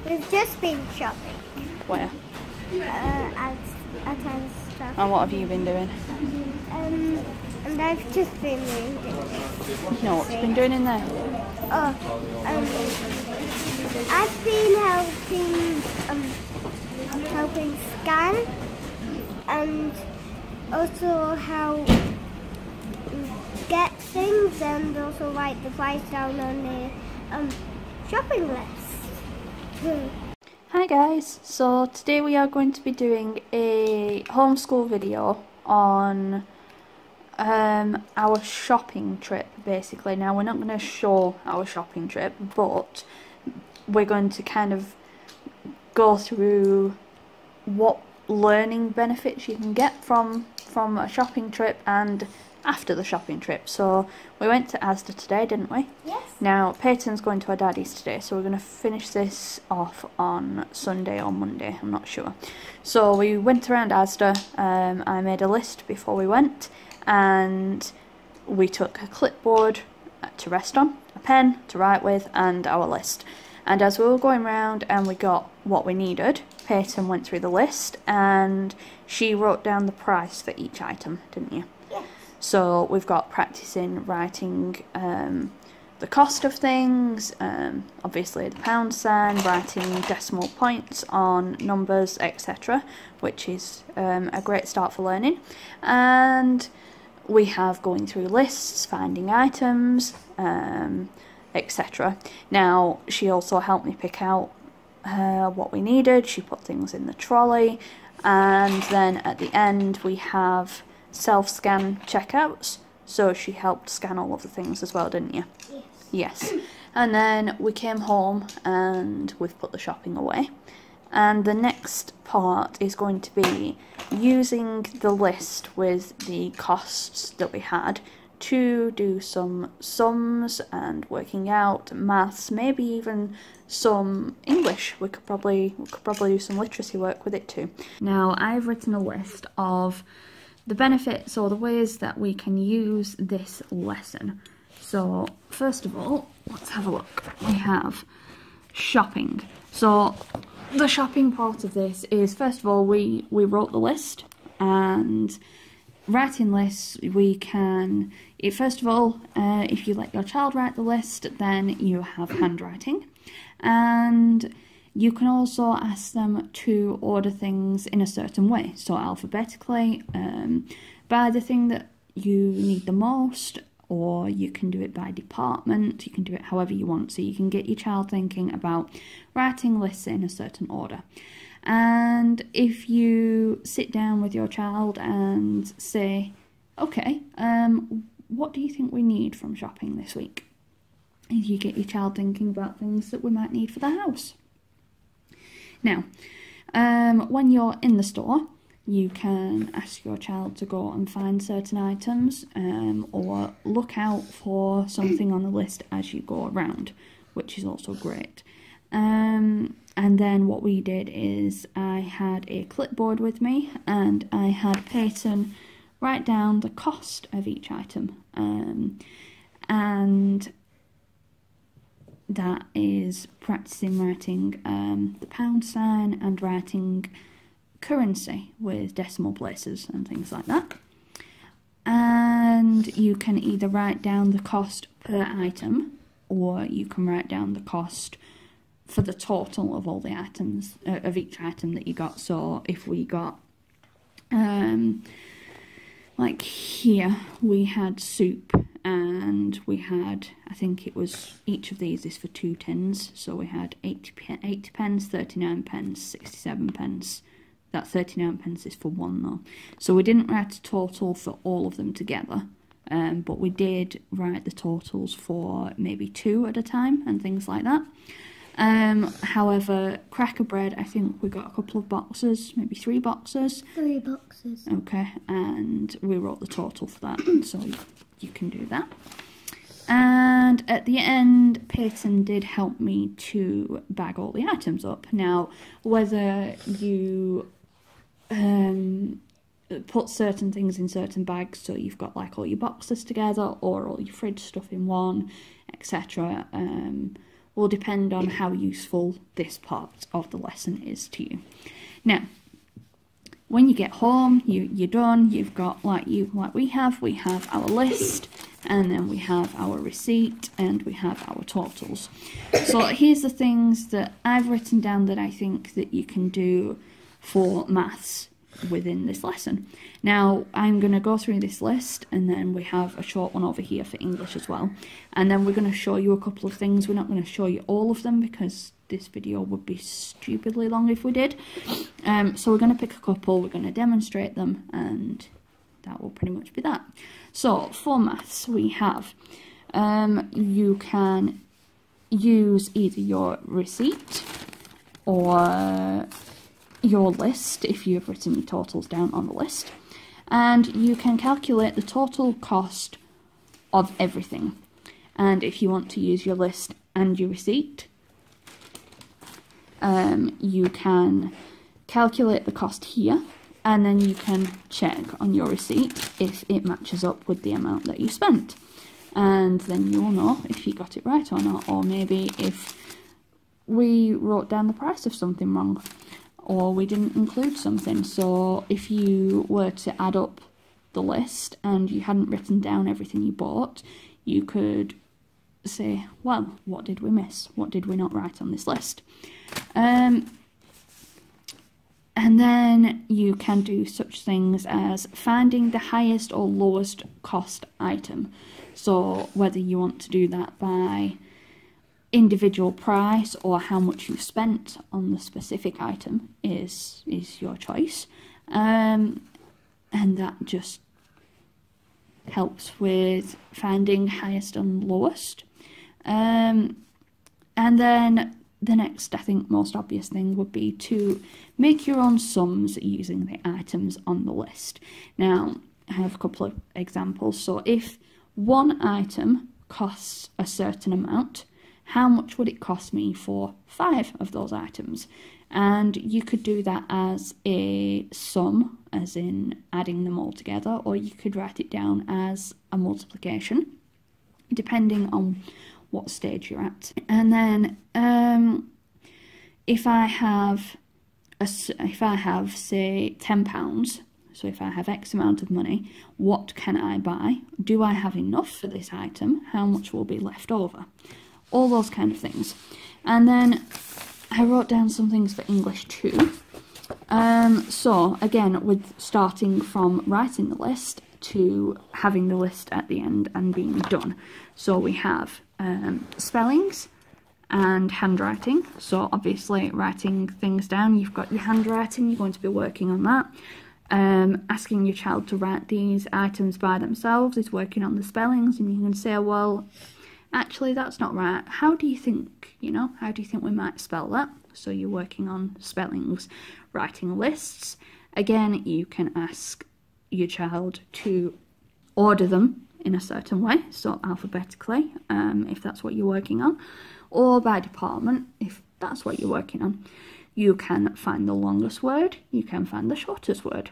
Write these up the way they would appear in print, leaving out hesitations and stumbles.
We've just been shopping. Where? At stuff. And what have you been doing? And I've just been reading. No, what have you been doing in there? Oh, I've been helping scan, and also how get things, and also write the price down on the shopping list. Hi guys, so today we are going to be doing a homeschool video on our shopping trip basically. Now we're not going to show our shopping trip, but we're going to kind of go through what learning benefits you can get from a shopping trip and after the shopping trip. So we went to Asda today, didn't we? Yes. Now Peyton's going to her daddy's today, so we're going to finish this off on Sunday or Monday, I'm not sure. So we went around Asda. I made a list before we went, and we took a clipboard to rest on, a pen to write with, and our list. And as we were going around and we got what we needed, Peyton went through the list and she wrote down the price for each item, didn't you? Yes. So we've got practicing writing the cost of things, obviously the pound sign, writing decimal points on numbers, etc., which is a great start for learning. And we have going through lists, finding items, etc. Now she also helped me pick out what we needed. She put things in the trolley, and then at the end we have self-scan checkouts, so she helped scan all of the things as well, didn't you? Yes. Yes. And then we came home and we've put the shopping away, and the next part is going to be using the list with the costs that we had to do some sums and working out maths, maybe even some English. We could probably do some literacy work with it too. Now I've written a list of the benefits or the ways that we can use this lesson. So first of all, let's have a look. We have shopping. So the shopping part of this is, first of all, we wrote the list, and writing lists, we can, first of all, if you let your child write the list, then you have handwriting, and you can also ask them to order things in a certain way, so alphabetically, by the thing that you need the most, or you can do it by department. You can do it however you want, so you can get your child thinking about writing lists in a certain order. And if you sit down with your child and say, okay, what do you think we need from shopping this week? And you get your child thinking about things that we might need for the house. Now, when you're in the store, you can ask your child to go and find certain items, or look out for something on the list as you go around, which is also great. And then what we did is I had a clipboard with me, and I had Peyton write down the cost of each item, and that is practicing writing the pound sign and writing currency with decimal places and things like that. And you can either write down the cost per item, or you can write down the cost for the total of all the items, of each item that you got. So if we got, like here, we had soup, and we had, I think it was, each of these is for 2 tins, so we had 80 pence, 39 pence, 67 pence. That 39 pence is for one though. So we didn't write a total for all of them together, but we did write the totals for maybe 2 at a time and things like that. However, cracker bread, I think we got a couple of boxes, maybe 3 boxes. 3 boxes. Okay, and we wrote the total for that, so you can do that. And at the end, Peyton did help me to bag all the items up. Now, whether you put certain things in certain bags, so you've got like all your boxes together, or all your fridge stuff in one, etc., will depend on how useful this part of the lesson is to you. Now, when you get home, you're done, you've got, like we have our list, and then we have our receipt, and we have our totals. So here's the things that I've written down that I think that you can do for maths within this lesson. Now, I'm going to go through this list, and then we have a short one over here for English as well. And then we're going to show you a couple of things. We're not going to show you all of them because this video would be stupidly long if we did. So we're going to pick a couple, we're going to demonstrate them, and that will pretty much be that. So for maths, we have, you can use either your receipt or your list if you've written your totals down on the list, and you can calculate the total cost of everything. And if you want to use your list and your receipt, you can calculate the cost here, and then you can check on your receipt if it matches up with the amount that you spent, and then you'll know if you got it right or not, or maybe if we wrote down the price of something wrong, or we didn't include something. So if you were to add up the list and you hadn't written down everything you bought, you could say, well, what did we miss? What did we not write on this list? And then you can do such things as finding the highest or lowest cost item. So whether you want to do that by individual price or how much you've spent on the specific item is your choice, and that just helps with finding highest and lowest. And then the next, I think, most obvious thing would be to make your own sums using the items on the list. Now, I have a couple of examples. So if one item costs a certain amount, how much would it cost me for 5 of those items? And you could do that as a sum, as in adding them all together, or you could write it down as a multiplication, depending on what stage you're at. And then if I have say £10, so if I have X amount of money, what can I buy? Do I have enough for this item? How much will be left over? All those kind of things. And then I wrote down some things for English too. So again, with starting from writing the list to having the list at the end and being done. So we have spellings and handwriting. So obviously writing things down, you've got your handwriting, you're going to be working on that. Asking your child to write these items by themselves is working on the spellings, and you can say, well, actually that's not right. How do you think, how do you think we might spell that? So you're working on spellings. Writing lists, again, you can ask your child to order them in a certain way, so alphabetically, if that's what you're working on, or by department, if that's what you're working on. You can find the longest word, you can find the shortest word.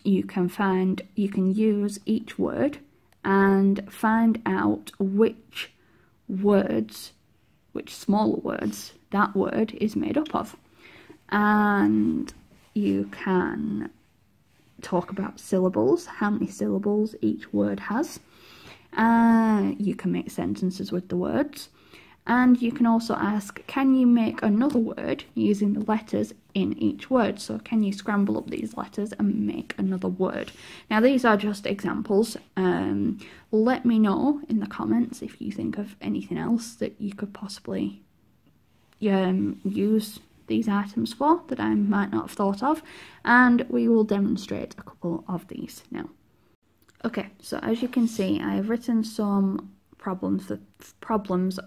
You can use each word and find out which smaller words that word is made up of. And you can talk about syllables, how many syllables each word has. You can make sentences with the words. And you can also ask, can you make another word using the letters in each word? So can you scramble up these letters and make another word? Now these are just examples. Let me know in the comments if you think of anything else that you could possibly use these items for that I might not have thought of. And we will demonstrate a couple of these now. Okay, so as you can see, I have written some problems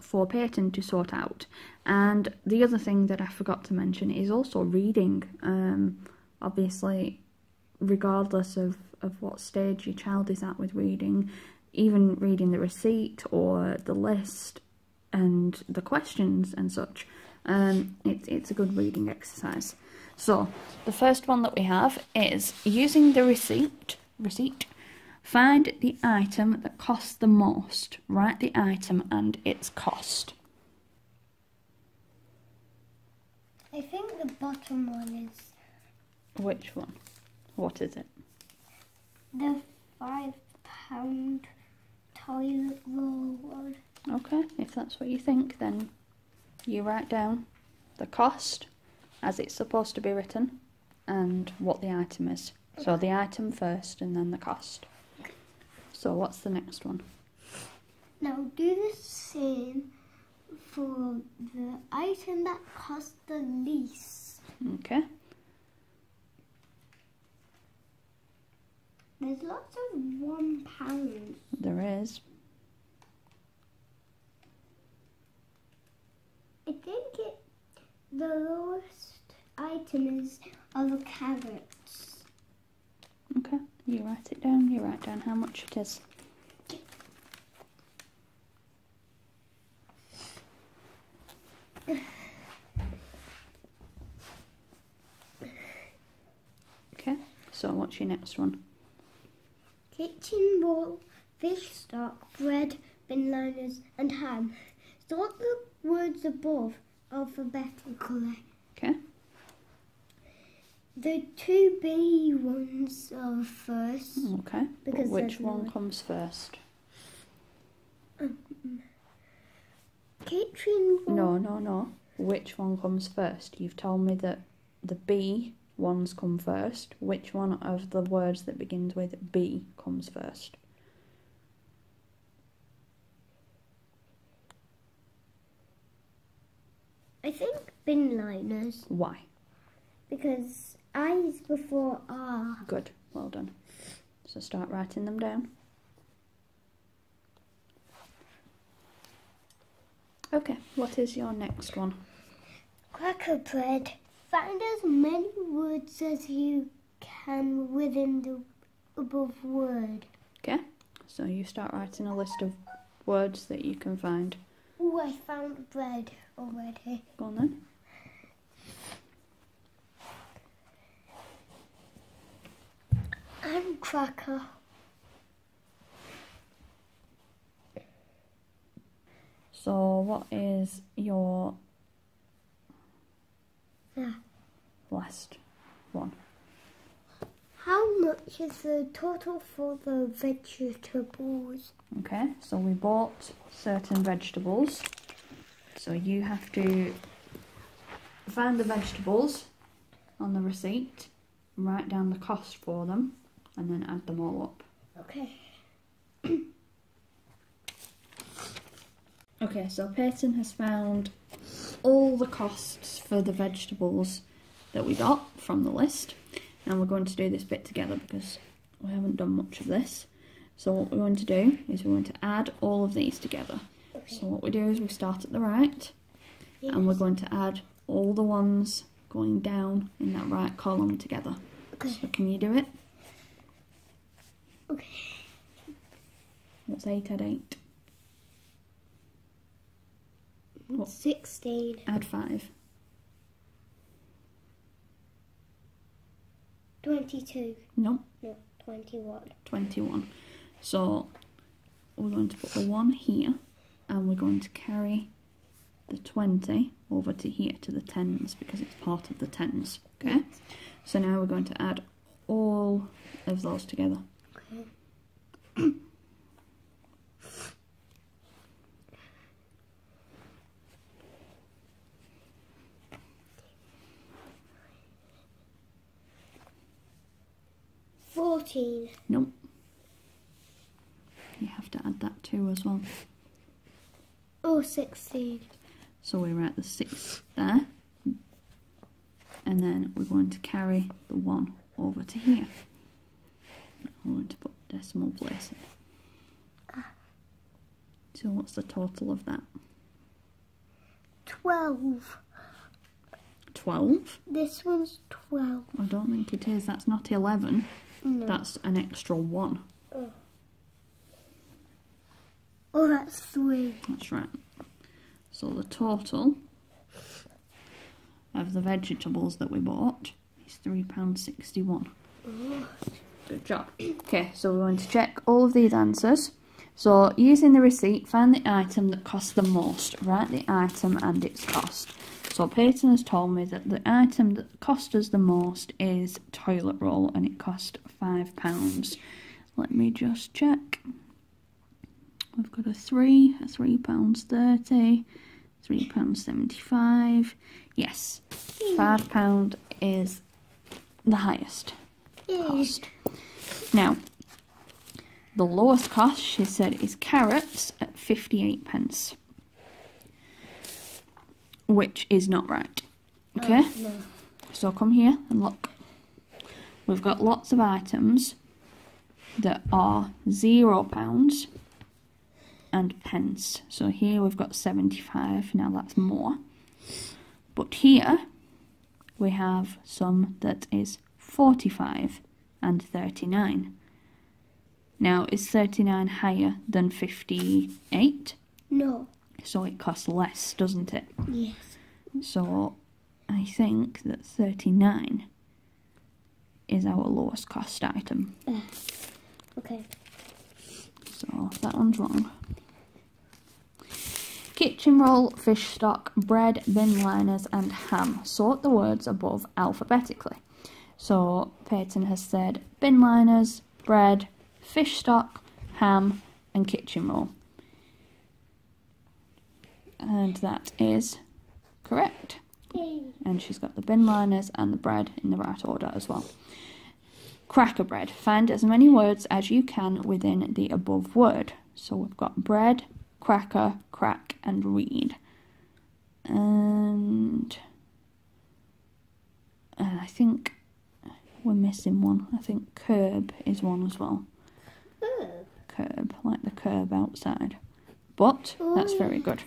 for Peyton to sort out. And the other thing that I forgot to mention is also reading. Obviously, regardless of what stage your child is at with reading, even reading the receipt or the list and the questions and such, it's a good reading exercise. So the first one that we have is using the receipt. Find the item that costs the most. Write the item and its cost. think the bottom one is Which one? What is it? the £5 toilet roll one. Okay, if that's what you think, then you write down the cost as it's supposed to be written and what the item is. So the item first and then the cost. So what's the next one? Now do the same for the item that costs the least. Okay. There's lots of £1. There is. I think the lowest item is are the carrots. Okay, you write it down. You write down how much it is. Okay, so what's your next one? Kitchen roll, fish stock, bread, bin liners and ham. Sort the words above alphabetically. Okay. The two B ones are first. Okay, but Because which there's no one one. comes first? Kitchen roll. No. Which one comes first? You've told me that the B ones come first. Which one of the words that begins with B comes first? I think bin liners Why? because I is before R. Good, well done. So start writing them down. Okay, what is your next one? Cracker bread. Find as many words as you can within the above word. Okay, so you start writing a list of words that you can find. Oh, I found bread already. Go on then. And cracker. So what is your Yeah. last one? How much is the total for the vegetables? Okay, so we bought certain vegetables. So you have to find the vegetables on the receipt, write down the cost for them, and then add them all up. Okay. Okay, so Peyton has found all the costs for the vegetables that we got from the list. And we're going to do this bit together because we haven't done much of this. So what we're going to do is we're going to add all of these together. Okay. So what we do is we start at the right, and we're going to add all the ones going down in that right column together. Okay. So can you do it? Okay. What's 8 add 8? What? 16. Add 5. 22. No, No, 21. 21. So we're going to put the 1 here, and we're going to carry the 20 over to here to the tens because it's part of the tens. Okay. So now we're going to add all of those together. Okay. $14. Nope. You have to add that 2 as well. Oh, 16. So we write the 6 there, and then we're going to carry the 1 over to here. We're going to put decimal place in. So what's the total of that? 12. 12? This one's 12. I don't think it is. That's not 11. No. That's an extra 1. Oh, that's 3. That's right. So the total of the vegetables that we bought is £3.61. Oh. Good job. Okay, so we're going to check all of these answers So using the receipt, find the item that costs the most. Write the item and its cost. So Peyton has told me that the item that cost us the most is toilet roll, and it cost £5. Let me just check. We've got a £3.30, £3.75. Yes, £5 is the highest cost. Now, the lowest cost, she said, is carrots at 58p. Which is not right. Okay? No. So come here and look. We've got lots of items that are £0 and pence. So here we've got 75. Now that's more. But here we have some that is 45 and 39. Now, is 39 higher than 58? No. So it costs less, doesn't it? Yes. So I think that 39 is our lowest cost item. Okay. So that one's wrong. Kitchen roll, fish stock, bread, bin liners and ham. Sort the words above alphabetically. So Peyton has said bin liners, bread, fish stock, ham and kitchen roll. And that is correct. Yay. And she's got the bin liners and the bread in the right order as well. Cracker bread. Find as many words as you can within the above word. So we've got bread, cracker, crack and read. And I think we're missing one. I think curb is one as well. Curb, like the curb outside. But that's very good.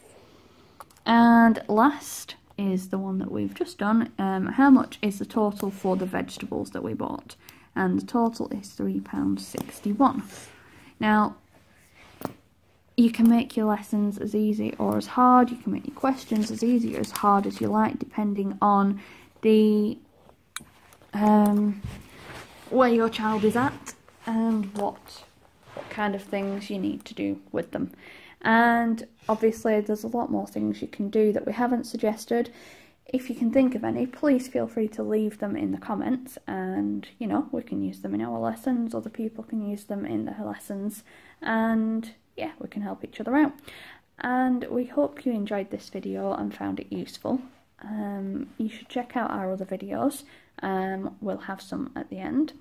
And last is the one that we've just done. How much is the total for the vegetables that we bought? And the total is £3.61. Now, you can make your lessons as easy or as hard. You can make your questions as easy or as hard as you like, depending on the where your child is at and what kind of things you need to do with them. And obviously there's a lot more things you can do that we haven't suggested. If you can think of any, please feel free to leave them in the comments, and you know, we can use them in our lessons, other people can use them in their lessons, and yeah, we can help each other out. And we hope you enjoyed this video and found it useful. You should check out our other videos. We'll have some at the end.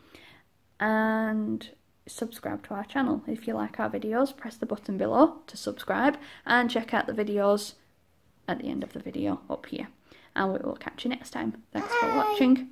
And subscribe to our channel. If you like our videos, press the button below to subscribe and check out the videos at the end of the video up here. And we will catch you next time. Thanks for watching.